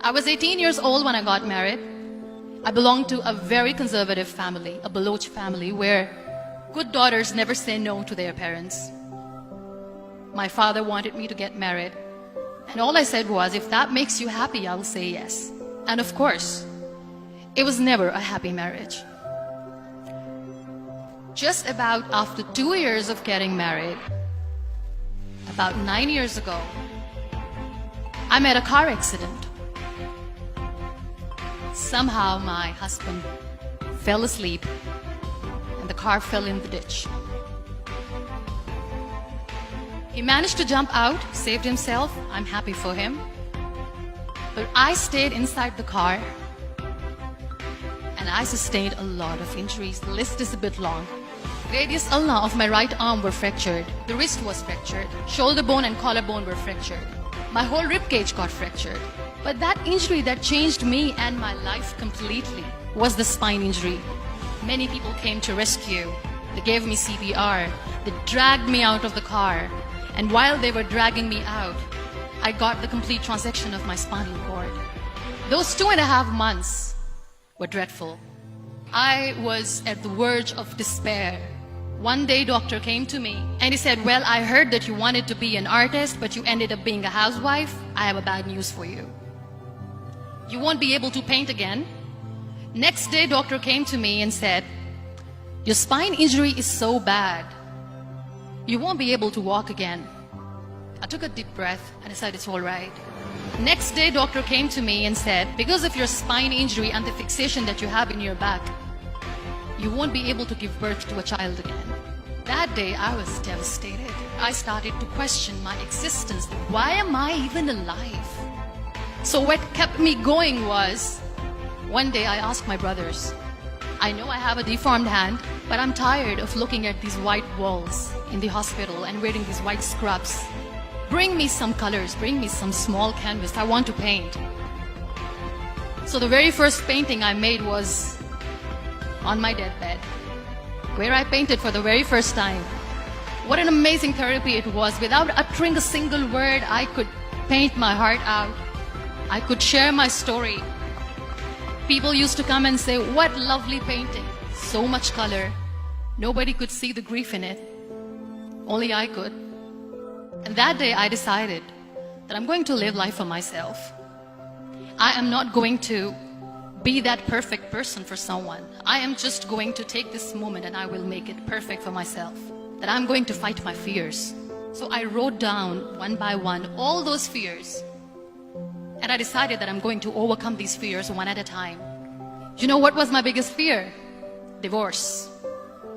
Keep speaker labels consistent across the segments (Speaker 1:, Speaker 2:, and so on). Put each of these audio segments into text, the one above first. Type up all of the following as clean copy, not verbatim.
Speaker 1: I was 18 years old when I got married. I belonged to a very conservative family, a Baloch family, where good daughters never say no to their parents. My father wanted me to get married, and all I said was, if that makes you happy, I'll say yes. And of course, it was never a happy marriage. Just about after 2 years of getting married, about 9 years ago, I met a car accident. Somehow my husband fell asleep and the car fell in the ditch. He managed to jump out, saved himself. I'm happy for him. But I stayed inside the car and I sustained a lot of injuries. The list is a bit long. Radius ulna of my right arm were fractured. The wrist was fractured. Shoulder bone and collarbone were fractured. My whole rib cage got fractured. But that injury that changed me and my life completely was the spine injury. Many people came to rescue. They gave me CPR. They dragged me out of the car. And while they were dragging me out, I got the complete transection of my spinal cord. Those 2.5 months were dreadful. I was at the verge of despair. One day, doctor came to me and he said, well, I heard that you wanted to be an artist, but you ended up being a housewife. I have a bad news for you. You won't be able to paint again. Next day, doctor came to me and said, your spine injury is so bad, you won't be able to walk again. I took a deep breath and I said, it's all right. Next day, doctor came to me and said, because of your spine injury and the fixation that you have in your back, you won't be able to give birth to a child again. That day, I was devastated. I started to question my existence. Why am I even alive? So what kept me going was, one day I asked my brothers, I know I have a deformed hand, but I'm tired of looking at these white walls in the hospital and wearing these white scrubs. Bring me some colors, bring me some small canvas. I want to paint. So the very first painting I made was on my deathbed, where I painted for the very first time. What an amazing therapy it was. Without uttering a single word, I could paint my heart out. I could share my story. People used to come and say, what lovely painting. So much color. Nobody could see the grief in it. Only I could. And that day I decided that I'm going to live life for myself. I am not going to be that perfect person for someone. I am just going to take this moment and I will make it perfect for myself. That I'm going to fight my fears. So I wrote down one by one all those fears. And I decided that I'm going to overcome these fears one at a time. You know what was my biggest fear? Divorce.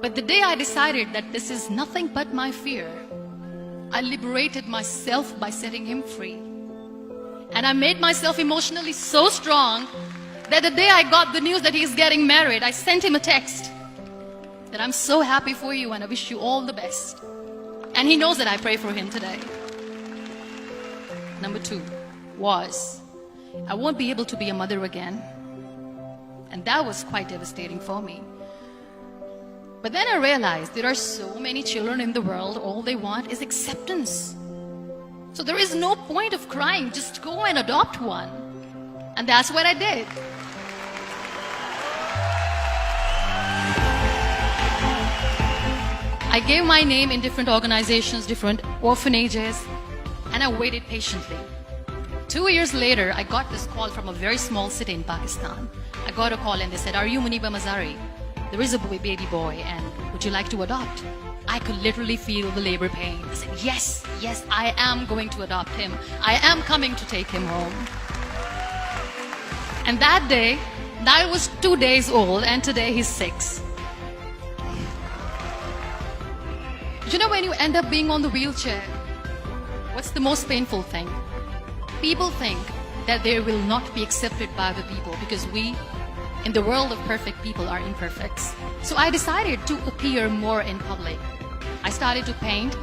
Speaker 1: But the day I decided that this is nothing but my fear, I liberated myself by setting him free. And I made myself emotionally so strong that the day I got the news that he's getting married, I sent him a text that I'm so happy for you and I wish you all the best. And he knows that I pray for him today. Number 2 was, I won't be able to be a mother again. And that was quite devastating for me. But then I realized there are so many children in the world, all they want is acceptance. So there is no point of crying, just go and adopt one. And that's what I did. I gave my name in different organizations, different orphanages, and I waited patiently. 2 years later, I got this call from a very small city in Pakistan. I got a call and they said, are you Muniba Mazari? There is a baby boy and would you like to adopt? I could literally feel the labor pain. I said, yes, yes, I am going to adopt him. I am coming to take him home. And that day, I was 2 days old and today he's 6. You know, when you end up being on the wheelchair, what's the most painful thing? People think that they will not be accepted by the people because we, in the world of perfect people, are imperfects. So I decided to appear more in public. I started to paint.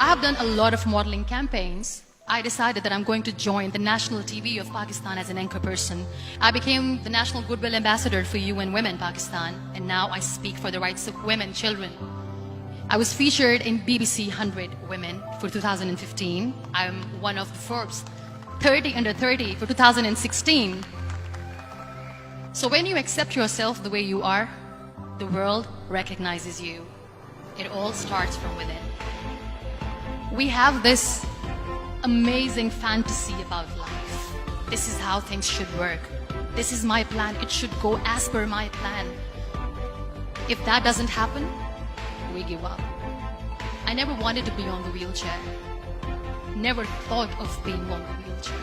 Speaker 1: I have done a lot of modeling campaigns. I decided that I'm going to join the national TV of Pakistan as an anchor person. I became the National Goodwill Ambassador for UN Women Pakistan, and now I speak for the rights of women, children. I was featured in BBC 100 Women for 2015. I'm one of the Forbes 30 under 30 for 2016. So when you accept yourself the way you are, the world recognizes you. It all starts from within. We have this amazing fantasy about life. This is how things should work. This is my plan. It should go as per my plan. If that doesn't happen, we give up. I never wanted to be on the wheelchair. Never thought of being on the wheelchair.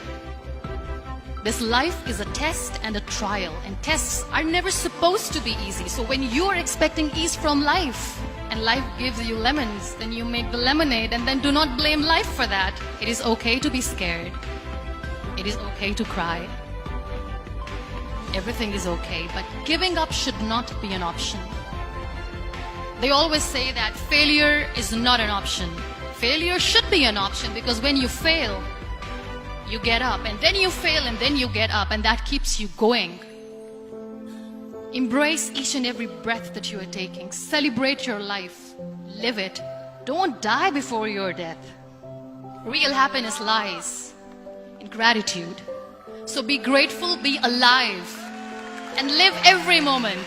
Speaker 1: This life is a test and a trial, and tests are never supposed to be easy. So when you are expecting ease from life, and life gives you lemons, then you make the lemonade, and then do not blame life for that. It is okay to be scared. It is okay to cry. Everything is okay, but giving up should not be an option. They always say that failure is not an option. Failure should be an option, because when you fail, you get up, and then you fail, and then you get up, and that keeps you going. Embrace each and every breath that you are taking. Celebrate your life. Live it. Don't die before your death. Real happiness lies in gratitude. So be grateful, be alive, and live every moment.